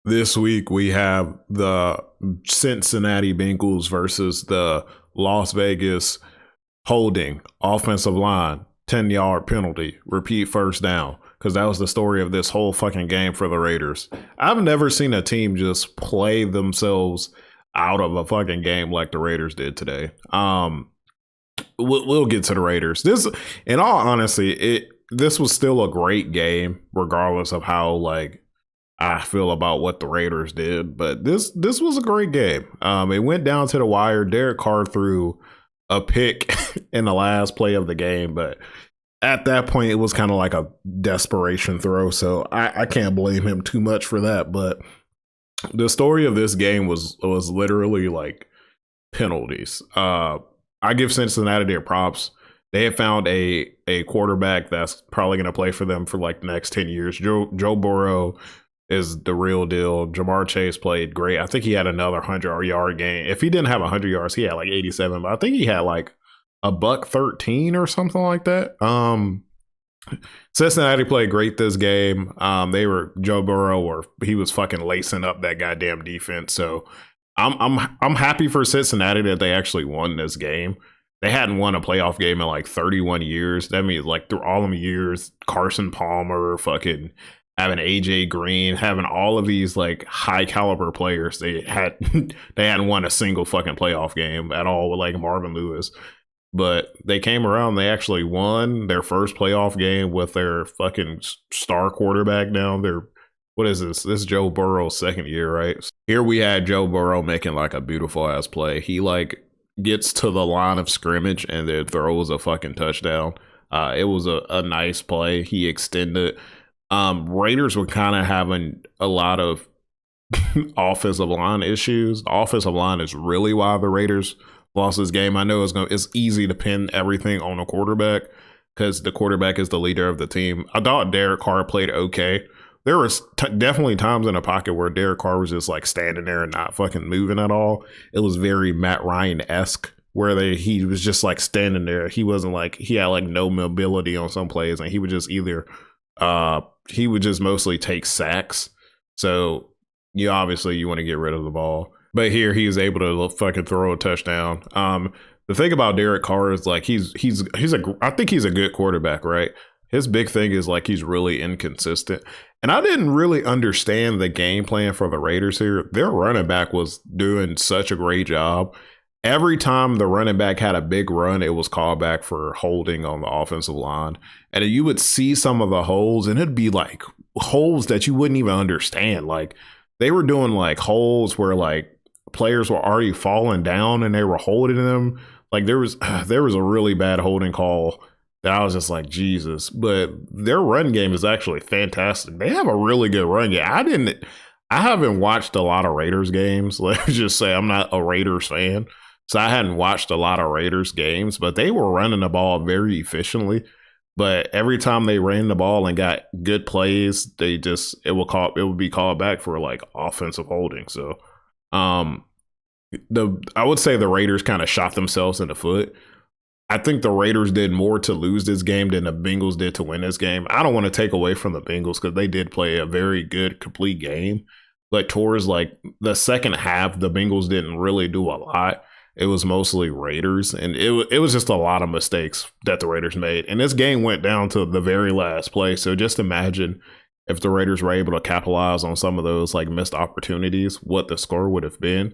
This week we have the Cincinnati Bengals versus the Las Vegas holding offensive line, 10-yard penalty, repeat first down. Because that was the story of this whole fucking game for the Raiders. I've never seen a team just play themselves out of a fucking game like the Raiders did today. We'll get to the Raiders. This, in all honesty, this was still a great game, regardless of how I feel about what the Raiders did, but this was a great game. It went down to the wire. Derek Carr threw a pick in the last play of the game, but at that point, it was kind of like a desperation throw. So I can't blame him too much for that. But the story of this game was literally like penalties. I give Cincinnati their props. They have found a quarterback that's probably going to play for them for like the next 10 years. Joe Burrow is the real deal. Jamar Chase played great. I think he had another 100-yard game. If he didn't have 100 yards, he had like 87. But I think he had like a buck 13 or something like that. Cincinnati played great this game. Joe Burrow, or he was fucking lacing up that goddamn defense. So I'm happy for Cincinnati that they actually won this game. They hadn't won a playoff game in like 31 years. That means like through all them years, Carson Palmer, fucking having AJ Green, having all of these like high caliber players, they hadn't won a single fucking playoff game at all with like Marvin Lewis. But they came around, they actually won their first playoff game with their fucking star quarterback now. What is this? This is Joe Burrow's second year, right? Here we had Joe Burrow making like a beautiful ass play. He like gets to the line of scrimmage and then throws a fucking touchdown. It was a nice play. He extended. Raiders were kind of having a lot of offensive line issues. The offensive line is really why the Raiders lost this game. I know it's easy to pin everything on a quarterback because the quarterback is the leader of the team. I thought Derek Carr played okay. There was definitely times in the pocket where Derek Carr was just like standing there and not fucking moving at all. It was very Matt Ryan-esque where he was just like standing there. He wasn't like, he had like no mobility on some plays, and he would just he would just mostly take sacks. So obviously you want to get rid of the ball. But here he was able to fucking throw a touchdown. The thing about Derek Carr is like I think he's a good quarterback, right? His big thing is like he's really inconsistent. And I didn't really understand the game plan for the Raiders here. Their running back was doing such a great job. Every time the running back had a big run, it was called back for holding on the offensive line. And you would see some of the holes, and it'd be like holes that you wouldn't even understand. Like they were doing like holes where like players were already falling down and they were holding them. Like there was a really bad holding call that I was just like, Jesus. But their run game is actually fantastic. They have a really good run game. I haven't watched a lot of Raiders games. Let's just say I'm not a Raiders fan. So I hadn't watched a lot of Raiders games, but they were running the ball very efficiently. But every time they ran the ball and got good plays, it would be called back for like offensive holding. So I would say the Raiders kind of shot themselves in the foot. I think the Raiders did more to lose this game than the Bengals did to win this game. I don't want to take away from the Bengals because they did play a very good, complete game. But towards like the second half, the Bengals didn't really do a lot. It was mostly Raiders, and it was just a lot of mistakes that the Raiders made. And this game went down to the very last play. So just imagine if the Raiders were able to capitalize on some of those like missed opportunities, what the score would have been.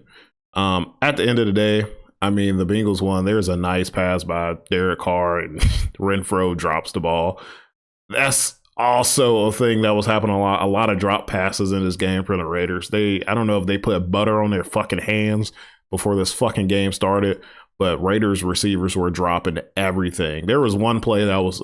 At the end of the day, I mean, the Bengals won. There's a nice pass by Derek Carr, and Renfro drops the ball. That's also a thing that was happening a lot. A lot of drop passes in this game for the Raiders. I don't know if they put butter on their fucking hands before this fucking game started, but Raiders receivers were dropping everything. There was one play that was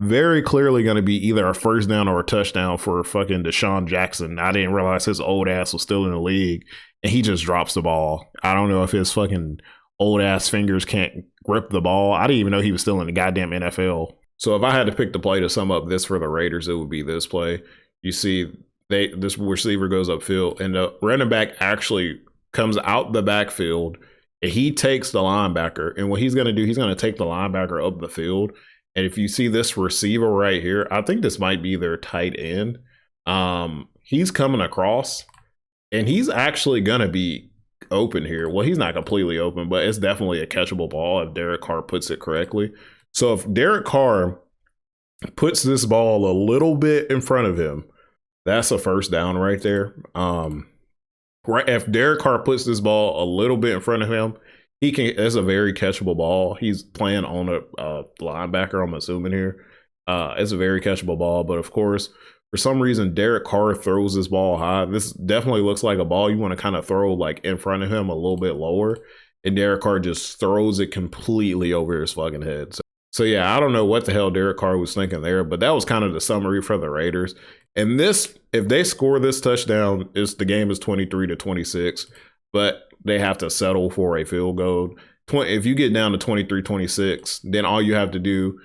very clearly going to be either a first down or a touchdown for fucking Deshaun Jackson. I didn't realize his old ass was still in the league, and he just drops the ball. I don't know if his fucking old ass fingers can't grip the ball. I didn't even know he was still in the goddamn NFL. So if I had to pick the play to sum up this for the Raiders, it would be this play. You see, this receiver goes upfield, and the running back actually comes out the backfield, and he takes the linebacker. And what he's going to do, he's going to take the linebacker up the field. And if you see this receiver right here, I think this might be their tight end. He's coming across, and he's actually gonna be open here. Well, he's not completely open, but it's definitely a catchable ball if Derek Carr puts it correctly. So if Derek Carr puts this ball a little bit in front of him, that's a first down right there. Right, if Derek Carr puts this ball a little bit in front of him, he can. It's a very catchable ball. He's playing on a linebacker, I'm assuming here. It's a very catchable ball, but of course, for some reason, Derek Carr throws this ball high. This definitely looks like a ball you want to kind of throw like in front of him a little bit lower, and Derek Carr just throws it completely over his fucking head. So yeah, I don't know what the hell Derek Carr was thinking there, but that was kind of the summary for the Raiders. And this, if they score this touchdown, the game is 23-26, but they have to settle for a field goal. If you get down to 23-26, then all you have to do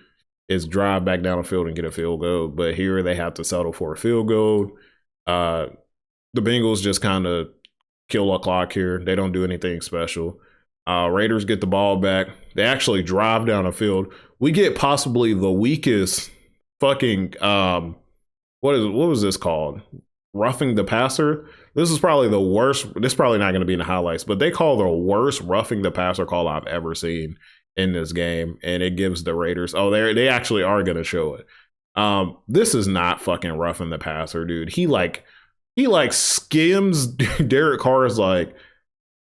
is drive back down the field and get a field goal. But here they have to settle for a field goal. The Bengals just kind of kill a clock here. They don't do anything special. Raiders get the ball back. They actually drive down the field. We get possibly the weakest fucking what was this called? Roughing the passer. This is probably the worst. This is probably not going to be in the highlights, but they call the worst roughing the passer call I've ever seen in this game, and it gives the Raiders. Oh, they actually are going to show it. This is not fucking roughing the passer, dude. He skims Derek Carr's like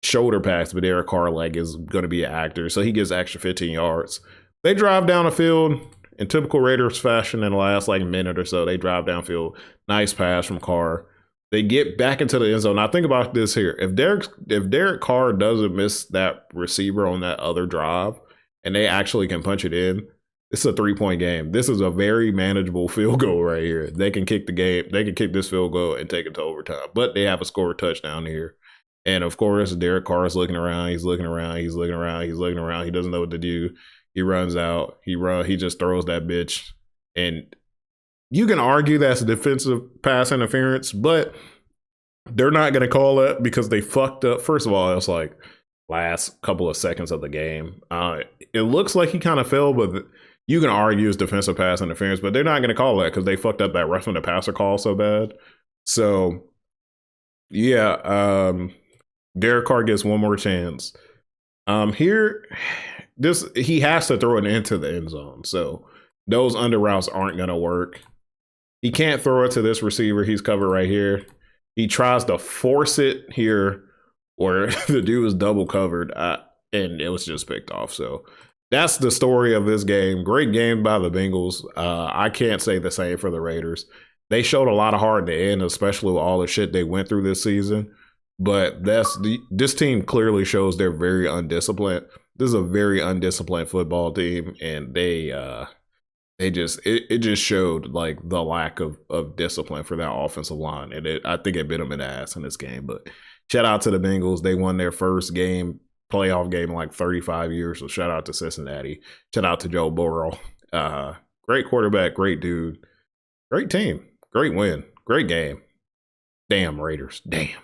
shoulder pass, but Derek Carr like is going to be an actor, so he gets extra 15 yards. They drive down the field in typical Raiders fashion in the last like minute or so. They drive downfield, nice pass from Carr. They get back into the end zone. Now think about this here: if Derek Carr doesn't miss that receiver on that other drive, and they actually can punch it in, it's a 3-point game. This is a very manageable field goal right here. They can kick the game. They can kick this field goal and take it to overtime, but they have a score touchdown here. And of course, Derek Carr is looking around. He's looking around. He's looking around. He's looking around. He doesn't know what to do. He runs out. He just throws that bitch. And you can argue that's a defensive pass interference, but they're not going to call it because they fucked up. First of all, it's like last couple of seconds of the game. It looks like he kind of fell, but you can argue it's defensive pass interference, but they're not going to call that because they fucked up that roughing the passer call so bad. So, yeah, Derek Carr gets one more chance. Here, he has to throw it into the end zone. So those under routes aren't going to work. He can't throw it to this receiver. He's covered right here. He tries to force it here, or the dude is double covered, and it was just picked off. So that's the story of this game. Great game by the Bengals. I can't say the same for the Raiders. They showed a lot of heart at the end, especially with all the shit they went through this season. But this team clearly shows they're very undisciplined. This is a very undisciplined football team, and it just showed like the lack of discipline for that offensive line, and I think it bit them in the ass in this game. But shout out to the Bengals. They won their first playoff game in like 35 years. So shout out to Cincinnati. Shout out to Joe Burrow. Great quarterback, great dude, great team, great win, great game. Damn Raiders, damn.